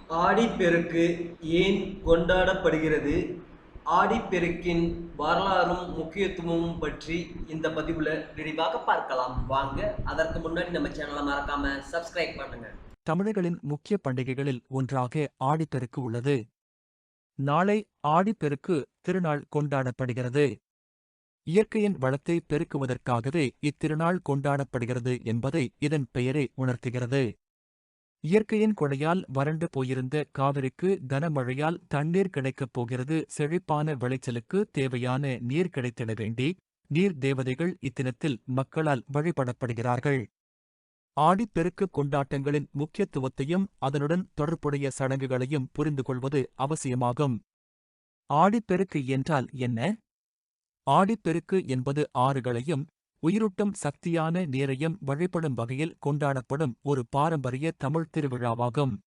ஆடிப்பெருக்கு ஏன் கொண்டாடப்படுகிறது? ஆடிப்பெருக்கின் வரலாறும் முக்கியத்துவமும் பற்றி இந்த பதிவில் விரிவாக பார்க்கலாம் வாங்க. அதற்கு முன்னாடி நம்ம சேனலை மறக்காம சப்ஸ்கிரைப் பண்ணுங்க. தமிழர்களின் முக்கிய பண்டிகைகளில் ஒன்றாக ஆடிப்பெருக்கு உள்ளது. நாளை ஆடிப்பெருக்கு திருநாள் கொண்டாடப்படுகிறது. இயற்கையின் வளத்தை பெருக்குவதற்காகவே இத்திருநாள் கொண்டாடப்படுகிறது என்பதை இதன் பெயரே உணர்த்துகிறது. இயற்கையின் கொடையால் வறண்டு போயிருந்த காவிரிக்கு கனமழையால் தண்ணீர் கிடைக்கப் போகிறது. செழிப்பான விளைச்சலுக்கு தேவையான நீர் கிடைத்திட வேண்டி நீர் தேவதைகள் இத்தினத்தில் மக்களால் வழிபடப்படுகிறார்கள். ஆடிப்பெருக்கு கொண்டாட்டங்களின் முக்கியத்துவத்தையும் அதனுடன் தொடர்புடைய சடங்குகளையும் புரிந்து கொள்வது அவசியமாகும். ஆடிப்பெருக்கு என்றால் என்ன? ஆடிப்பெருக்கு என்பது ஆறுகளையும் உயிரூட்டும் சக்தியான நீரையும் வழிபடும் வகையில் கொண்டாடப்படும் ஒரு பாரம்பரிய தமிழ் திருவிழாவாகும்.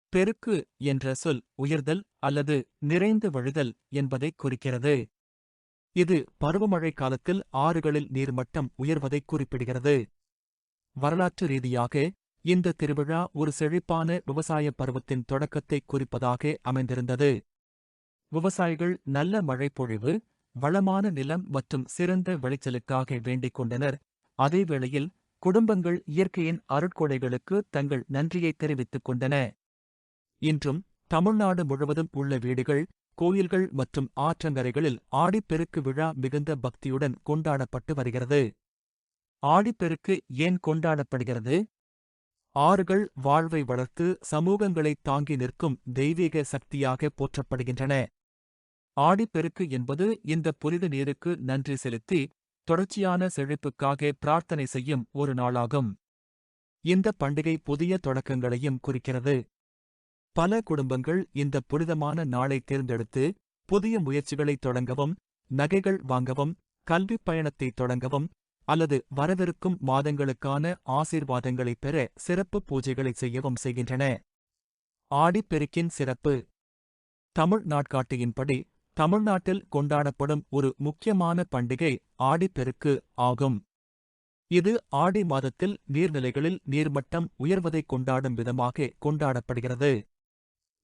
பெருக்கு என்ற சொல் உயர்தல் அல்லது நிறைந்து வழிதல் என்பதைக் குறிக்கிறது. இது பருவமழை காலத்தில் ஆறுகளில் நீர்மட்டம் உயர்வதைக் குறிப்பிடுகிறது. வரலாற்று ரீதியாக இந்த திருவிழா ஒரு செழிப்பான விவசாய பருவத்தின் தொடக்கத்தை குறிப்பதாக அமைந்திருந்தது. விவசாயிகள் நல்ல மழைப்பொழிவு, வளமான நிலம் மற்றும் சிறந்த விளைச்சலுக்காக வேண்டிக் கொண்டனர். அதேவேளையில் குடும்பங்கள் இயற்கையின் அருட்கொடைகளுக்கு தங்கள் நன்றியை தெரிவித்துக் கொண்டன. இன்றும் தமிழ்நாடு முழுவதும் உள்ள வீடுகள், கோயில்கள் மற்றும் ஆற்றங்கரைகளில் ஆடிப்பெருக்கு விழா மிகுந்த பக்தியுடன் கொண்டாடப்பட்டு வருகிறது. ஆடிப்பெருக்கு ஏன் கொண்டாடப்படுகிறது? ஆறுகள் வாழ்வை வளர்த்து சமூகங்களைத் தாங்கி நிற்கும் தெய்வீக சக்தியாக போற்றப்படுகின்றன. ஆடிப்பெருக்கு என்பது இந்த புனித நீருக்கு நன்றி செலுத்தி தொடர்ச்சியான செழிப்புக்காக பிரார்த்தனை செய்யும் ஒரு நாளாகும். இந்த பண்டிகை புதிய தொடக்கங்களையும் குறிக்கிறது. பல குடும்பங்கள் இந்த புனிதமான நாளை தேர்ந்தெடுத்து புதிய முயற்சிகளைத் தொடங்கவும், நகைகள் வாங்கவும், கல்விப் பயணத்தை தொடங்கவும் அல்லது வரவிருக்கும் மாதங்களுக்கான ஆசீர்வாதங்களைப் பெற சிறப்பு பூஜைகளை செய்யவும் செய்கின்றன. ஆடிப்பெருக்கின் சிறப்பு. தமிழ் நாட்காட்டியின்படி தமிழ்நாட்டில் கொண்டாடப்படும் ஒரு முக்கியமான பண்டிகை ஆடிப்பெருக்கு ஆகும். இது ஆடி மாதத்தில் நீர்நிலைகளில் நீர்மட்டம் உயர்வதைக் கொண்டாடும் விதமாக கொண்டாடப்படுகிறது.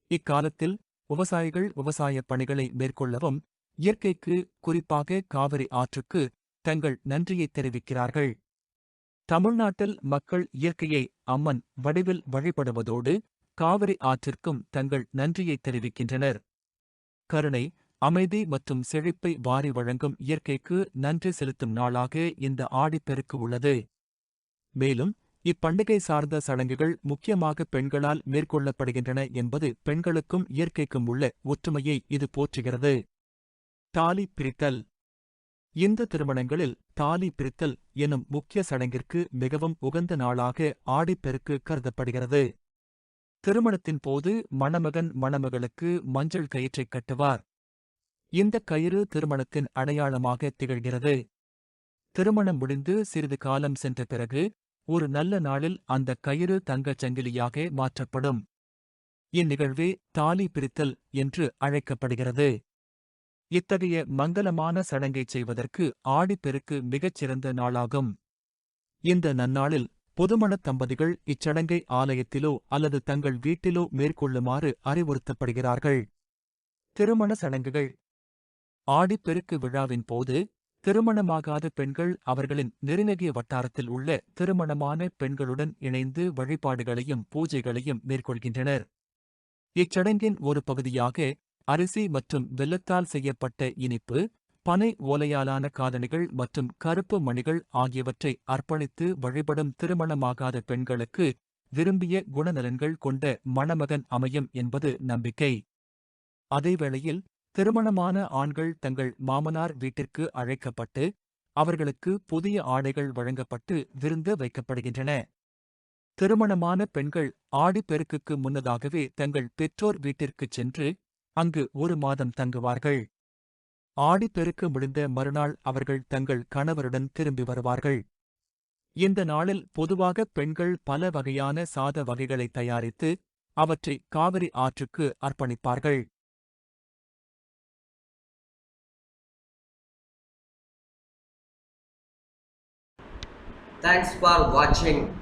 இக்காலத்தில் விவசாயிகள் விவசாயப் பணிகளை மேற்கொள்ளவும், இயற்கைக்கு, குறிப்பாக காவிரி ஆற்றுக்கு தங்கள் நன்றியைத் தெரிவிக்கிறார்கள். தமிழ்நாட்டில் மக்கள் இயற்கையை அம்மன் வடிவில் வழிபடுவதோடு காவிரி ஆற்றிற்கும் தங்கள் நன்றியைத் தெரிவிக்கின்றனர். கருணை, அமைதி மற்றும் செழிப்பை வாரி வழங்கும் இயற்கைக்கு நன்றி செலுத்தும் நாளாக இந்த ஆடிப்பெருக்கு உள்ளது. மேலும் இப்பண்டிகை சார்ந்த சடங்குகள் முக்கியமாக பெண்களால் மேற்கொள்ளப்படுகின்றன என்பது பெண்களுக்கும் இயற்கைக்கும் உள்ள ஒற்றுமையை இது போற்றுகிறது. தாலி பிரித்தல். இந்து திருமணங்களில் தாலி பிரித்தல் எனும் முக்கிய சடங்கிற்கு மிகவும் உகந்த நாளாக ஆடிப்பெருக்கு கருதப்படுகிறது. திருமணத்தின் போது மணமகன் மணமகளுக்கு மஞ்சள் கயிற்றைக் கட்டுவார். இந்த கயிறு திருமணத்தின் அடையாளமாக திகழ்கிறது. திருமணம் முடிந்து சிறிது காலம் சென்ற பிறகு ஒரு நல்ல நாளில் அந்த கயிறு தங்கச் சங்கிலியாக மாற்றப்படும். இந்நிகழ்வே தாலி பிரித்தல் என்று அழைக்கப்படுகிறது. இத்தகைய மங்கலமான சடங்கைச் செய்வதற்கு ஆடிப்பெருக்கு மிகச்சிறந்த நாளாகும். இந்த நன்னாளில் புதுமணத் தம்பதிகள் இச்சடங்கை ஆலயத்திலோ அல்லது தங்கள் வீட்டிலோ மேற்கொள்ளுமாறு அறிவுறுத்தப்படுகிறார்கள். திருமண சடங்குகள். ஆடிப்பெருக்கு விழாவின் போது திருமணமாகாத பெண்கள் அவர்களின் நெருங்கிய வட்டாரத்தில் உள்ள திருமணமான பெண்களுடன் இணைந்து வழிபாடுகளையும் பூஜைகளையும் மேற்கொள்கின்றனர். இச்சடங்கின் ஒரு பகுதியாக அரிசி மற்றும் வெல்லத்தால் செய்யப்பட்ட இனிப்பு, பனை ஓலையாலான காதணிகள் மற்றும் கருப்பு மணிகள் ஆகியவற்றை அர்ப்பணித்து வழிபடும் திருமணமாகாத பெண்களுக்கு விரும்பிய குணநலன்கள் கொண்ட மணமகன் அமையும் என்பது நம்பிக்கை. அதேவேளையில் திருமணமான ஆண்கள் தங்கள் மாமனார் வீட்டிற்கு அழைக்கப்பட்டு அவர்களுக்கு புதிய ஆடைகள் வழங்கப்பட்டு விருந்து வைக்கப்படுகின்றன. திருமணமான பெண்கள் ஆடிப்பெருக்குக்கு முன்னதாகவே தங்கள் பெற்றோர் வீட்டிற்குச் சென்று அங்கு ஒரு மாதம் தங்குவார்கள். ஆடிப்பெருக்கு முடிந்த மறுநாள் அவர்கள் தங்கள் கணவருடன் திரும்பி வருவார்கள். இந்த நாளில் பொதுவாக பெண்கள் பல வகையான சாத வகைகளை தயாரித்து அவற்றை காவிரி ஆற்றுக்கு அர்ப்பணிப்பார்கள். Thanks for watching.